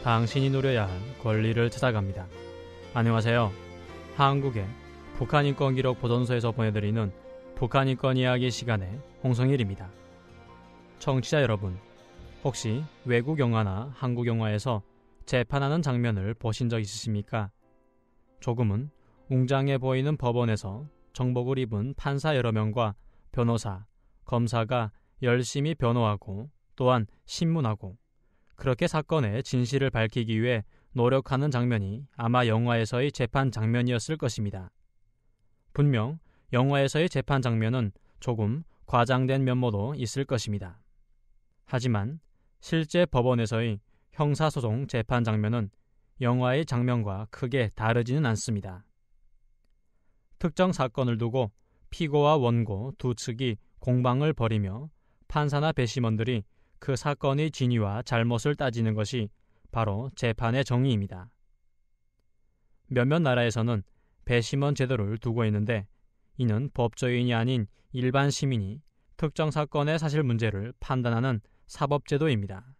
당신이 누려야 할 권리를 찾아갑니다. 안녕하세요. 한국의 북한인권기록 보존소에서 보내드리는 북한인권 이야기 시간의 홍성일입니다. 청취자 여러분, 혹시 외국 영화나 한국 영화에서 재판하는 장면을 보신 적 있으십니까? 조금은 웅장해 보이는 법원에서 정복을 입은 판사 여러 명과 변호사, 검사가 열심히 변호하고 또한 신문하고 그렇게 사건의 진실을 밝히기 위해 노력하는 장면이 아마 영화에서의 재판 장면이었을 것입니다. 분명 영화에서의 재판 장면은 조금 과장된 면모도 있을 것입니다. 하지만 실제 법원에서의 형사소송 재판 장면은 영화의 장면과 크게 다르지는 않습니다. 특정 사건을 두고 피고와 원고 두 측이 공방을 벌이며 판사나 배심원들이 그 사건의 진위와 잘못을 따지는 것이 바로 재판의 정의입니다. 몇몇 나라에서는 배심원 제도를 두고 있는데, 이는 법조인이 아닌 일반 시민이 특정 사건의 사실 문제를 판단하는 사법제도입니다.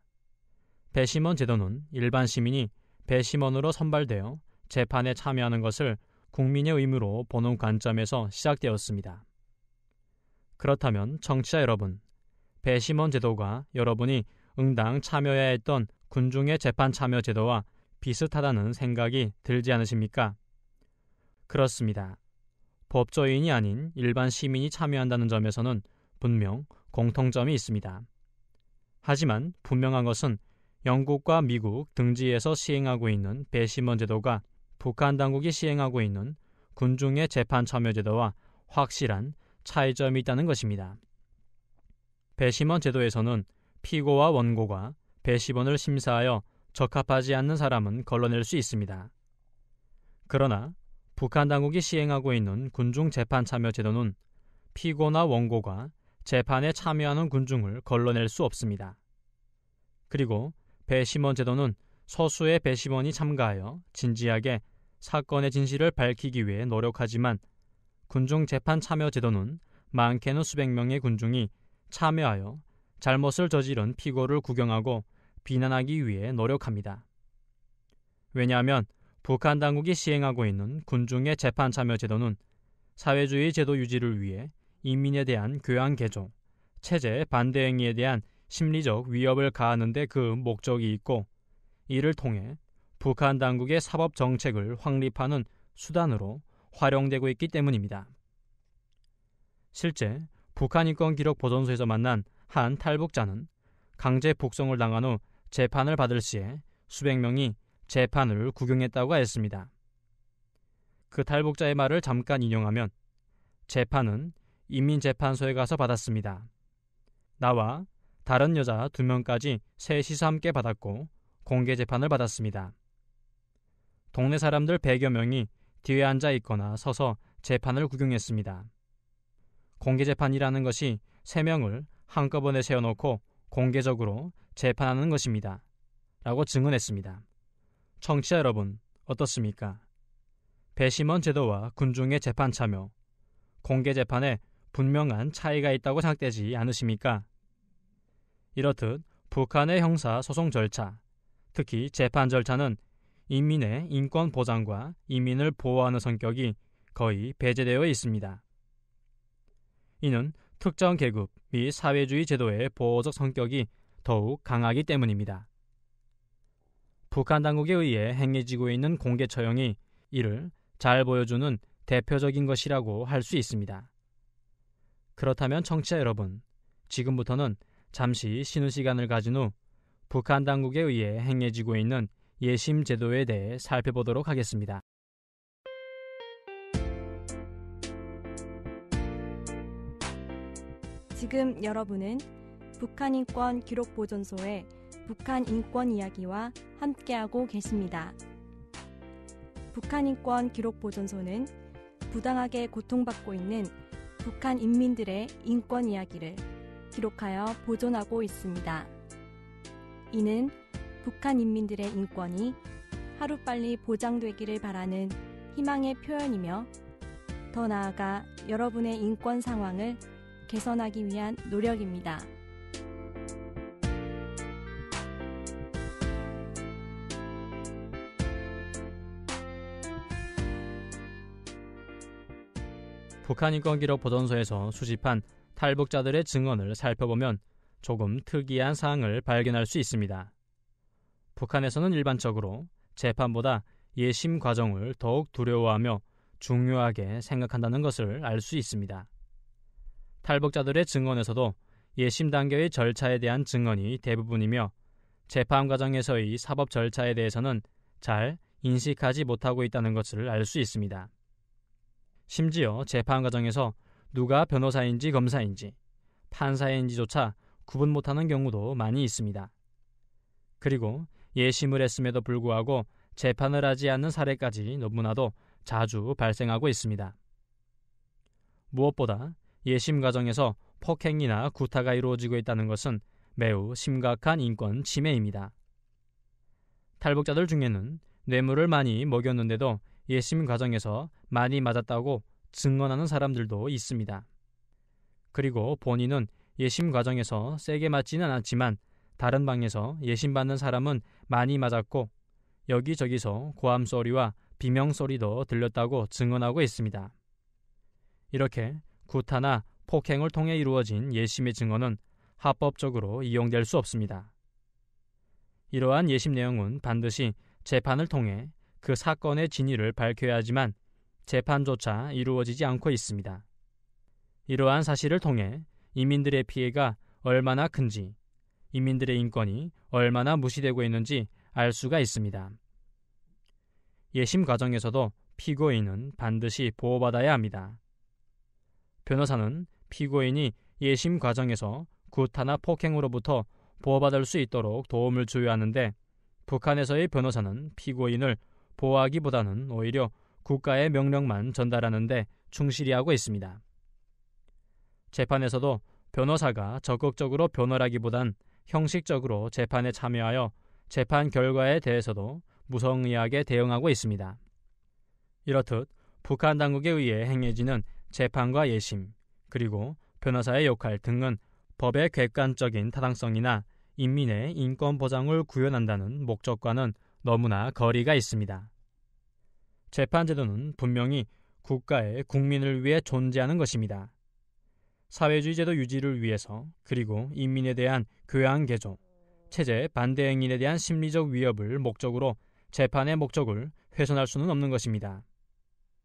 배심원 제도는 일반 시민이 배심원으로 선발되어 재판에 참여하는 것을 국민의 의무로 보는 관점에서 시작되었습니다. 그렇다면 청취자 여러분, 배심원 제도가 여러분이 응당 참여해야 했던 군중의 재판 참여 제도와 비슷하다는 생각이 들지 않으십니까? 그렇습니다. 법조인이 아닌 일반 시민이 참여한다는 점에서는 분명 공통점이 있습니다. 하지만 분명한 것은 영국과 미국 등지에서 시행하고 있는 배심원 제도가 북한 당국이 시행하고 있는 군중의 재판 참여 제도와 확실한 차이점이 있다는 것입니다. 배심원 제도에서는 피고와 원고가 배심원을 심사하여 적합하지 않는 사람은 걸러낼 수 있습니다. 그러나 북한 당국이 시행하고 있는 군중 재판 참여 제도는 피고나 원고가 재판에 참여하는 군중을 걸러낼 수 없습니다. 그리고 배심원 제도는 소수의 배심원이 참가하여 진지하게 사건의 진실을 밝히기 위해 노력하지만, 군중 재판 참여 제도는 많게는 수백 명의 군중이 참여하여 잘못을 저지른 피고를 구경하고 비난하기 위해 노력합니다. 왜냐하면 북한 당국이 시행하고 있는 군중의 재판 참여 제도는 사회주의 제도 유지를 위해 인민에 대한 교양 개조, 체제 반대 행위에 대한 심리적 위협을 가하는 데 그 목적이 있고, 이를 통해 북한 당국의 사법 정책을 확립하는 수단으로 활용되고 있기 때문입니다. 실제 북한인권기록보존소에서 만난 한 탈북자는 강제 북송을 당한 후 재판을 받을 시에 수백 명이 재판을 구경했다고 했습니다. 그 탈북자의 말을 잠깐 인용하면, 재판은 인민재판소에 가서 받았습니다. 나와 다른 여자 2명까지 셋이서 함께 받았고 공개 재판을 받았습니다. 동네 사람들 100여 명이 뒤에 앉아 있거나 서서 재판을 구경했습니다. 공개 재판이라는 것이 3명을 한꺼번에 세워놓고 공개적으로 재판하는 것입니다. 라고 증언했습니다. 청취자 여러분, 어떻습니까? 배심원 제도와 군중의 재판 참여, 공개 재판에 분명한 차이가 있다고 생각되지 않으십니까? 이렇듯 북한의 형사 소송 절차, 특히 재판 절차는 인민의 인권 보장과 인민을 보호하는 성격이 거의 배제되어 있습니다. 이는 특정 계급 및 사회주의 제도의 보호적 성격이 더욱 강하기 때문입니다. 북한 당국에 의해 행해지고 있는 공개 처형이 이를 잘 보여주는 대표적인 것이라고 할 수 있습니다. 그렇다면 청취자 여러분, 지금부터는 잠시 쉬는 시간을 가진 후 북한 당국에 의해 행해지고 있는 예심 제도에 대해 살펴보도록 하겠습니다. 지금 여러분은 북한인권기록보존소의 북한 인권 이야기와 함께하고 계십니다. 북한인권기록보존소는 부당하게 고통받고 있는 북한 인민들의 인권 이야기를 기록하여 보존하고 있습니다. 이는 북한 인민들의 인권이 하루빨리 보장되기를 바라는 희망의 표현이며, 더 나아가 여러분의 인권 상황을 개선하기 위한 노력입니다. 북한인권기록 보존소에서 수집한 탈북자들의 증언을 살펴보면 조금 특이한 사항을 발견할 수 있습니다. 북한에서는 일반적으로 재판보다 예심 과정을 더욱 두려워하며 중요하게 생각한다는 것을 알 수 있습니다. 탈북자들의 증언에서도 예심 단계의 절차에 대한 증언이 대부분이며 재판 과정에서의 사법 절차에 대해서는 잘 인식하지 못하고 있다는 것을 알 수 있습니다. 심지어 재판 과정에서 누가 변호사인지 검사인지 판사인지조차 구분 못하는 경우도 많이 있습니다. 그리고 예심을 했음에도 불구하고 재판을 하지 않는 사례까지 너무나도 자주 발생하고 있습니다. 무엇보다 예심 과정에서 폭행이나 구타가 이루어지고 있다는 것은 매우 심각한 인권 침해입니다. 탈북자들 중에는 뇌물을 많이 먹였는데도 예심 과정에서 많이 맞았다고 증언하는 사람들도 있습니다. 그리고 본인은 예심 과정에서 세게 맞지는 않았지만 다른 방에서 예심받는 사람은 많이 맞았고 여기저기서 고함 소리와 비명 소리도 들렸다고 증언하고 있습니다. 이렇게 구타나 폭행을 통해 이루어진 예심의 증언은 합법적으로 이용될 수 없습니다. 이러한 예심 내용은 반드시 재판을 통해 그 사건의 진위를 밝혀야 하지만 재판조차 이루어지지 않고 있습니다. 이러한 사실을 통해 이민들의 피해가 얼마나 큰지, 이민들의 인권이 얼마나 무시되고 있는지 알 수가 있습니다. 예심 과정에서도 피고인은 반드시 보호받아야 합니다. 변호사는 피고인이 예심 과정에서 구타나 폭행으로부터 보호받을 수 있도록 도움을 줘야 하는데 북한에서의 변호사는 피고인을 보호하기보다는 오히려 국가의 명령만 전달하는 데 충실히 하고 있습니다. 재판에서도 변호사가 적극적으로 변호하기보단 형식적으로 재판에 참여하여 재판 결과에 대해서도 무성의하게 대응하고 있습니다. 이렇듯 북한 당국에 의해 행해지는 재판과 예심, 그리고 변호사의 역할 등은 법의 객관적인 타당성이나 인민의 인권 보장을 구현한다는 목적과는 너무나 거리가 있습니다. 재판제도는 분명히 국가의 국민을 위해 존재하는 것입니다. 사회주의 제도 유지를 위해서 그리고 인민에 대한 교양 개조, 체제 반대 행인에 대한 심리적 위협을 목적으로 재판의 목적을 훼손할 수는 없는 것입니다.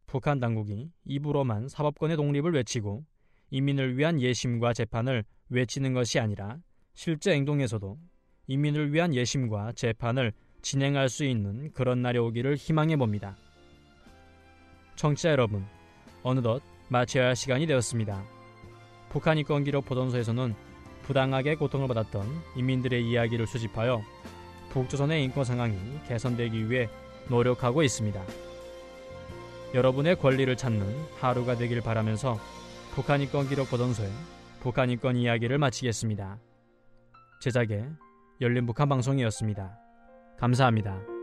북한 당국이 입으로만 사법권의 독립을 외치고 인민을 위한 예심과 재판을 외치는 것이 아니라 실제 행동에서도 인민을 위한 예심과 재판을 진행할 수 있는 그런 날이 오기를 희망해 봅니다. 청취자 여러분, 어느덧 마쳐야 할 시간이 되었습니다. 북한 인권기록 보존소에서는 부당하게 고통을 받았던 인민들의 이야기를 수집하여 북조선의 인권 상황이 개선되기 위해 노력하고 있습니다. 여러분의 권리를 찾는 하루가 되길 바라면서 북한 인권기록 보존소의 북한 인권 이야기를 마치겠습니다. 제작의 열린 북한 방송이었습니다. 감사합니다.